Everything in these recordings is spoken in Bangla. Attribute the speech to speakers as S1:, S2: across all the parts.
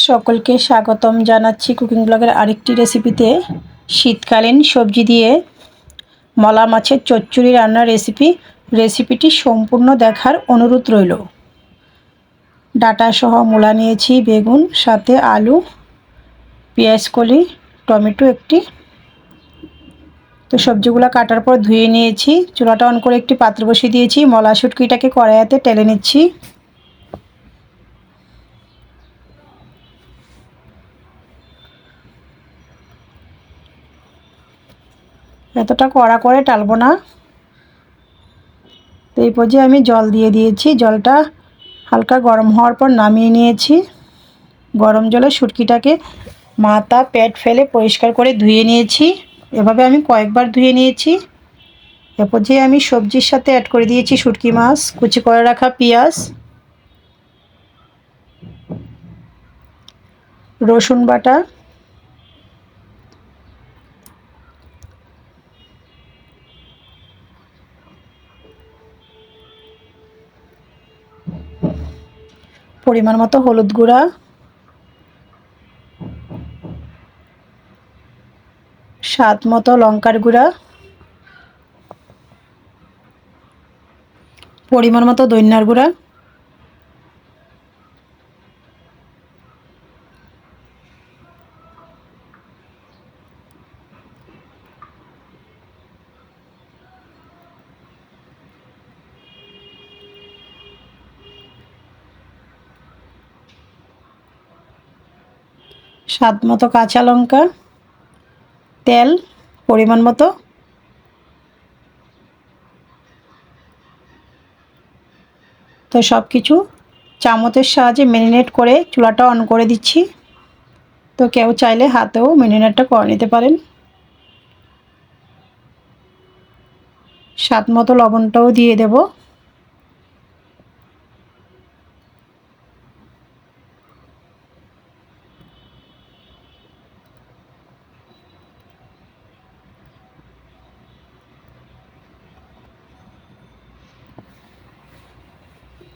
S1: সকলকে স্বাগতম জানাচ্ছি কুকিং ব্লগের আরেকটি রেসিপিতে। শীতকালীন সবজি দিয়ে মলা মাছের চচ্চড়ি রান্নার রেসিপিটি সম্পূর্ণ দেখার অনুরোধ রইল। ডাটা সহ মূলা নিয়েছি, বেগুন, সাথে আলু, পেঁয়াজ কলি, টমেটো একটি। তো সবজিগুলো কাটার পর ধুয়ে নিয়েছি। চুলাটা অন করে একটি পাত্র বসিয়ে দিয়েছি। মলা শুটকিটাকে কড়াইতে টেলে নিচ্ছি। এতটা কড়া করে টালবো না। তো এই পর্যায়ে আমি জল দিয়ে দিয়েছি। জলটা হালকা গরম হওয়ার পর নামিয়ে নিয়েছি। গরম জলে শুটকিটাকে মাথা পেট ফেলে পরিষ্কার করে ধুয়ে নিয়েছি। এভাবে আমি কয়েকবার ধুয়ে নিয়েছি। এ পর্যায়ে আমি সবজির সাথে অ্যাড করে দিয়েছি শুটকি মাছ, কুচি করে রাখা পেঁয়াজ, রসুন বাটা, পরিমাণ মতো হলুদ গুঁড়া, স্বাদ মতো লঙ্কার গুঁড়া, পরিমাণ মতো ধনিয়ার গুঁড়া, স্বাদ মতো কাঁচা লঙ্কা, তেল পরিমাণ মতো। তো সব কিছু চামচের সাহায্যে ম্যারিনেট করে চুলাটা অন করে দিচ্ছি। তো কেউ চাইলে হাতেও ম্যারিনেটটা করে নিতে পারেন। স্বাদ মতো লবণটাও দিয়ে দেব।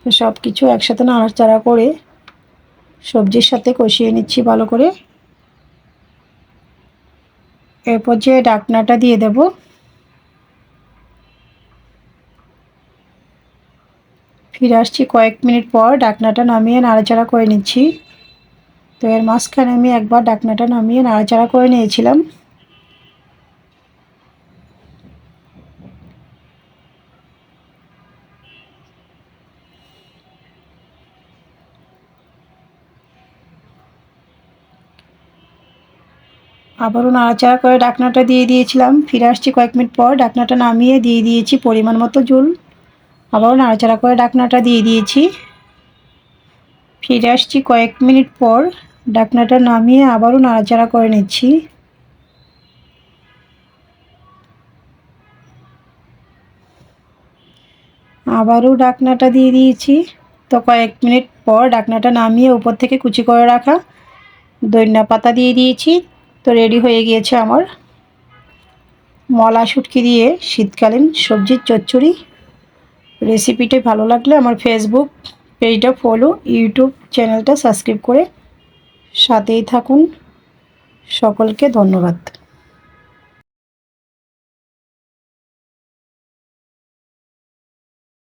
S1: তো সব কিছু একসাথে নাড়াচাড়া করে সবজির সাথে কষিয়ে নিচ্ছি ভালো করে। এরপর যে ঢাকনাটা দিয়ে দেব। ফিরে আসছি কয়েক মিনিট পর। ঢাকনাটা নামিয়ে নাড়াচাড়া করে নিচ্ছি। তো এর মাঝখানে আমি একবার ঢাকনাটা নামিয়ে নাড়াচাড়া করে নিয়েছিলাম। আবারও নাড়াচাড়া করে ঢাকনাটা দিয়ে দিয়েছিলাম। ফিরে আসছি কয়েক মিনিট পর। ঢাকনাটা নামিয়ে দিয়ে দিয়েছি পরিমাণ মতো ঝোল। আবারও নাড়াচাড়া করে ঢাকনাটা দিয়ে দিয়েছি। ফিরে আসছি কয়েক মিনিট পর। ঢাকনাটা নামিয়ে আবারও নাড়াচাড়া করে নিচ্ছি। আবারও ঢাকনাটা দিয়ে দিয়েছি। তো কয়েক মিনিট পর ঢাকনাটা নামিয়ে উপর থেকে কুচি করে রাখা ধনিয়া পাতা দিয়ে দিয়েছি। তো রেডি হয়ে গিয়েছে আমার মলা শুটকি দিয়ে শীতকালীন সবজির চচ্চড়ি। রেসিপিটি ভালো লাগলে আমার ফেসবুক পেজটা ফলো, ইউটিউব চ্যানেলটা সাবস্ক্রাইব করে সাথেই থাকুন। সকলকে ধন্যবাদ।